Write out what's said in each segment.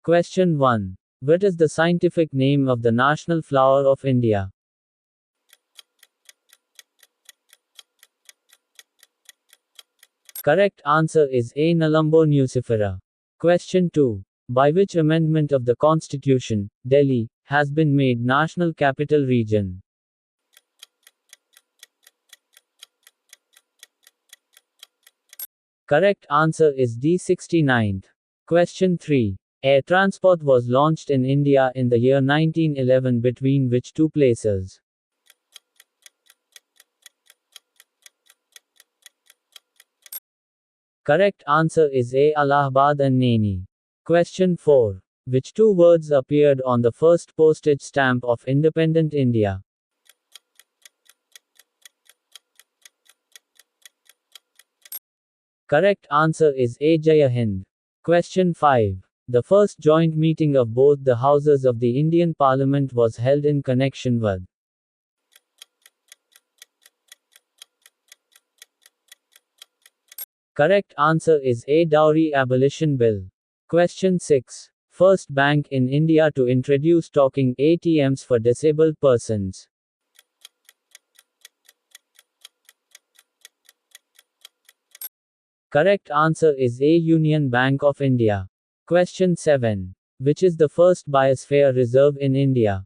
Question 1. What is the scientific name of the national flower of India? Correct answer is A. Nelumbo nucifera. Question 2. By which amendment of the Constitution, Delhi has been made National Capital Region? Correct answer is D. 69th. Question 3. Air transport was launched in India in the year 1911 between which two places? Correct answer is A. Allahabad and Naini. Question 4. Which two words appeared on the first postage stamp of independent India? Correct answer is A. Jai Hind. Question 5. The first joint meeting of both the houses of the Indian Parliament was held in connection with? Correct answer is A. Dowry Abolition Bill. Question 6. First bank in India to introduce talking ATMs for disabled persons. Correct answer is A. Union Bank of India. Question 7. Which is the first biosphere reserve in India?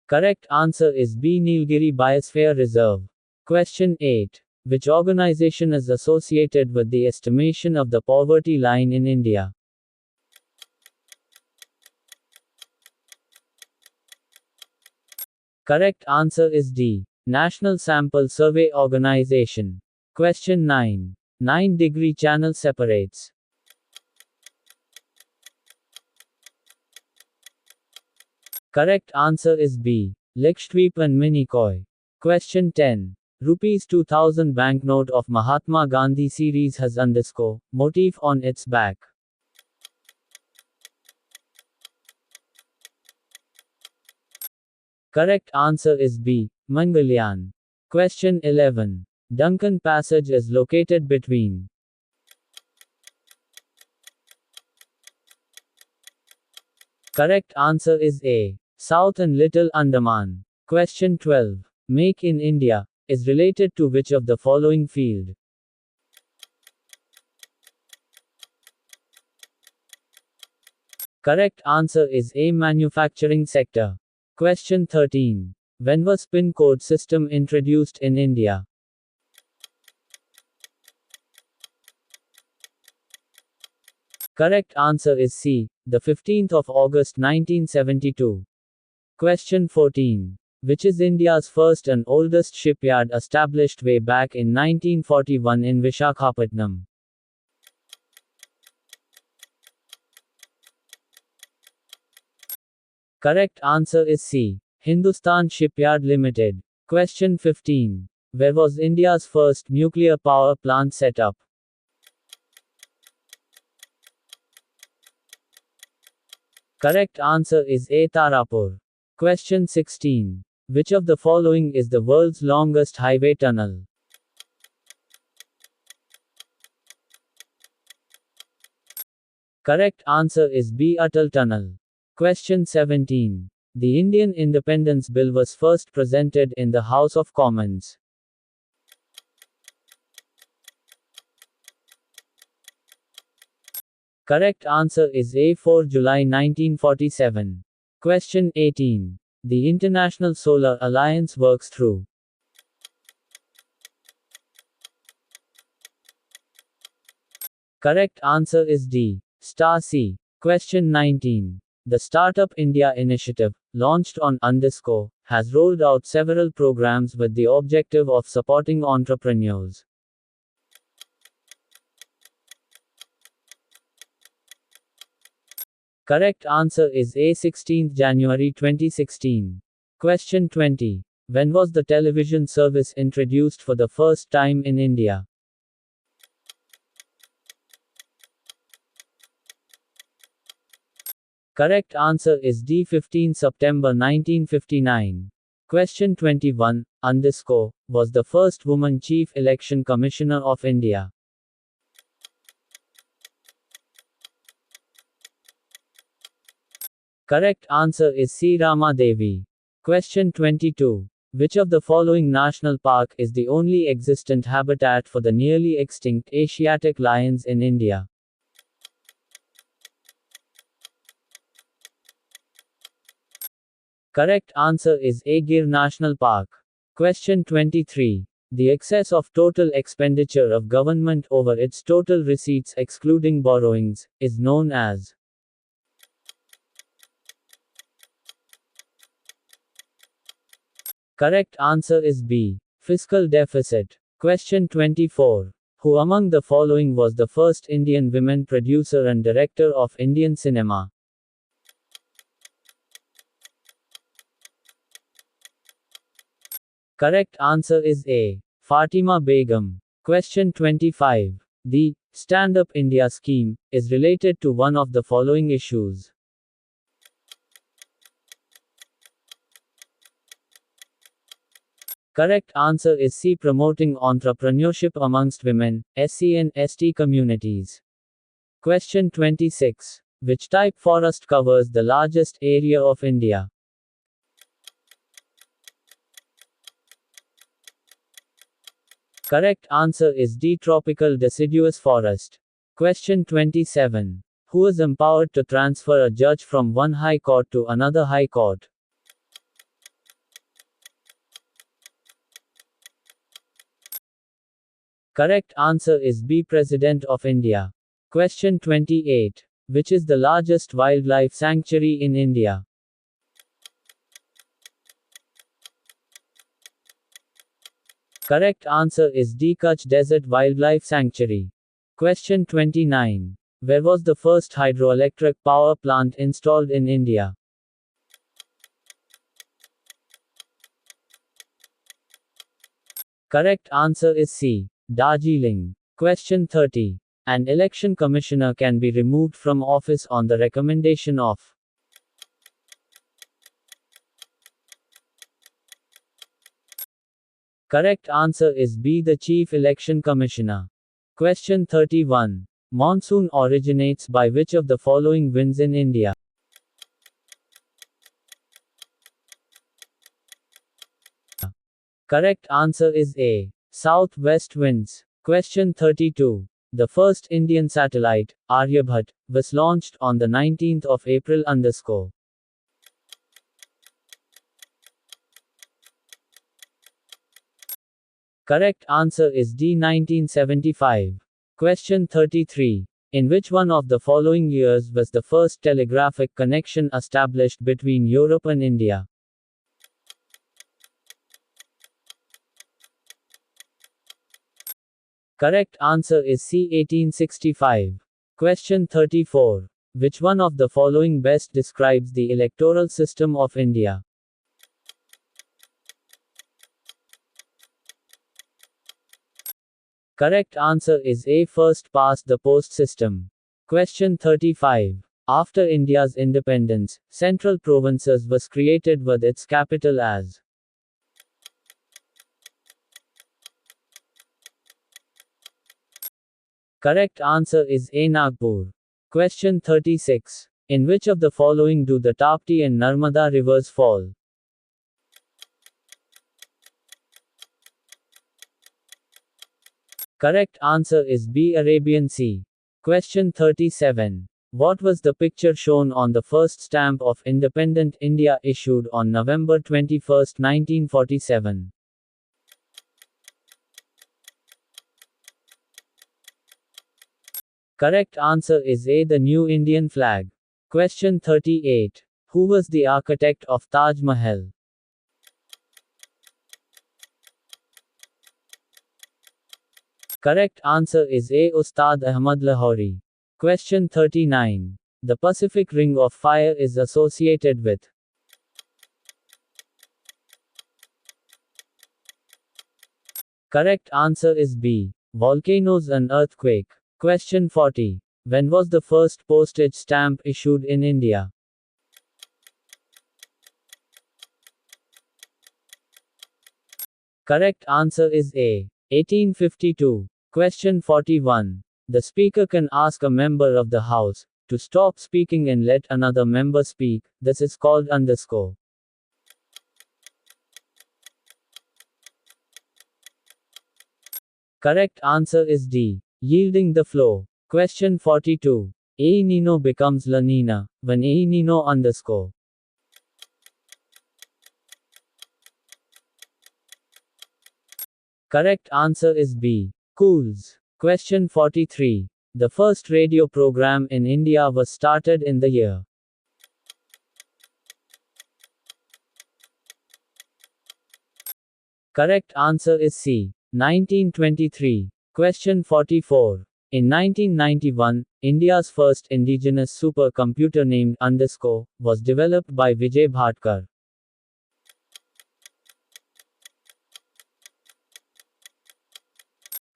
Correct answer is B. Nilgiri Biosphere Reserve. Question 8. Which organization is associated with the estimation of the poverty line in India? Correct answer is D. National Sample Survey Organization. Question 9. 9-degree channel separates. Correct answer is B. Lakshadweep and Minicoy. Question 10. Rupees 2000 banknote of Mahatma Gandhi series has underscore motif on its back. Correct answer is B. Mangalyan. Question 11. Duncan Passage is located between? Correct answer is A. South and Little Andaman. Question 12. Make in India is related to which of the following field? Correct answer is A. Manufacturing sector. Question 13. When was PIN code system introduced in India? Correct answer is C. The 15th of August 1972. Question 14. Which is India's first and oldest shipyard established way back in 1941 in Vishakhapatnam? Correct answer is C. Hindustan Shipyard Limited. Question 15. Where was India's first nuclear power plant set up? Correct answer is A. Tarapur. Question 16. Which of the following is the world's longest highway tunnel? Correct answer is B. Atal Tunnel. Question 17. The Indian Independence Bill was first presented in the House of Commons. Correct answer is A. 4 July 1947. Question 18. The International Solar Alliance works through? Correct answer is D. Star C. Question 19. The Startup India initiative, launched on underscore, has rolled out several programs with the objective of supporting entrepreneurs. Correct answer is A. 16th January 2016. Question 20. When was the television service introduced for the first time in India? Correct answer is D. 15 September 1959. Question 21. Underscore was the first woman Chief Election Commissioner of India. Correct answer is C. Rama Devi. Question 22. Which of the following national park is the only existent habitat for the nearly extinct Asiatic lions in India? Correct answer is A. Gir National Park. Question 23. The excess of total expenditure of government over its total receipts excluding borrowings is known as. Correct answer is B. Fiscal deficit. Question 24. Who among the following was the first Indian women producer and director of Indian cinema? Correct answer is A. Fatima Begum. Question 25. The Stand Up India scheme is related to one of the following issues. Correct answer is C. Promoting entrepreneurship amongst women, SC and ST communities. Question 26. Which type forest covers the largest area of India? Correct answer is D. Tropical deciduous forest. Question 27. Who is empowered to transfer a judge from one high court to another high court? Correct answer is B. President of India. Question 28. Which is the largest wildlife sanctuary in India? Correct answer is D. Kutch Desert Wildlife Sanctuary. Question 29. Where was the first hydroelectric power plant installed in India? Correct answer is C. Darjeeling. Question 30. An election commissioner can be removed from office on the recommendation of. Correct answer is B. The Chief Election Commissioner. Question 31. Monsoon originates by which of the following winds in India? Correct answer is A. Southwest winds. Question 32. The first Indian satellite, Aryabhat, was launched on the 19th of April _. Correct answer is D. 1975. Question 33. In which one of the following years was the first telegraphic connection established between Europe and India? Correct answer is C. 1865. Question 34. Which one of the following best describes the electoral system of India? Correct answer is A. First past the post system. Question 35. After India's independence, central provinces was created with its capital as. Correct answer is A. Nagpur. Question 36. In which of the following do the Tapti and Narmada rivers fall? Correct answer is B. Arabian Sea. Question 37. What was the picture shown on the first stamp of independent India issued on November 21, 1947? Correct answer is A. The New Indian Flag. Question 38. Who was the architect of Taj Mahal? Correct answer is A. Ustad Ahmad Lahori. Question 39. The Pacific Ring of Fire is associated with. Correct answer is B. Volcanoes and earthquake. Question 40. When was the first postage stamp issued in India? Correct answer is A. 1852. Question 41. The Speaker can ask a member of the House To stop speaking and let another member speak, this is called underscore. Correct answer is D. Yielding the flow. Question 42. El Nino becomes La Nina when El Nino underscore. Correct answer is B. Cools. Question 43. The first radio program in India was started in the year. Correct answer is C. 1923. Question 44. In 1991, India's first indigenous supercomputer named underscore was developed by Vijay Bhatkar.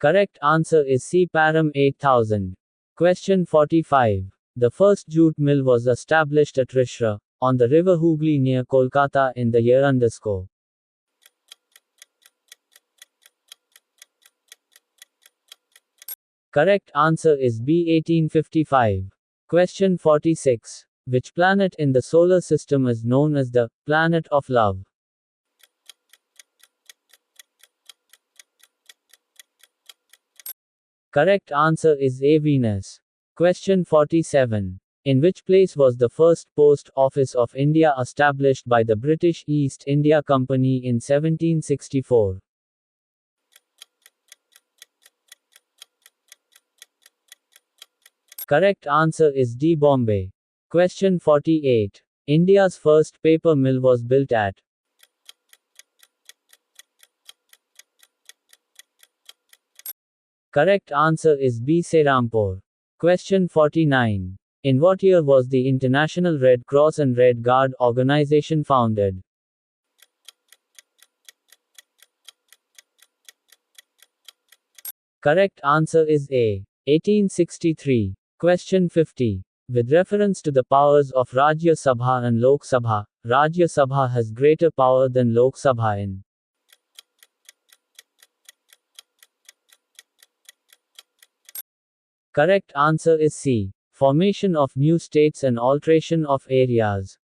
Correct answer is C. Param 8000. Question 45. The first jute mill was established at Rishra, on the river Hooghly near Kolkata in the year underscore. Correct answer is B. 1855. Question 46. Which planet in the solar system is known as the planet of love? Correct answer is A. Venus. Question 47. In which place was the first post office of India established by the British East India Company in 1764? Correct answer is D. Bombay. Question 48. India's first paper mill was built at. Correct answer is B. Serampore. Question 49. In what year was the International Red Cross and Red Guard organization founded? Correct answer is A. 1863. Question 50. With reference to the powers of Rajya Sabha and Lok Sabha, Rajya Sabha has greater power than Lok Sabha in. Correct answer is C. Formation of new states and alteration of areas.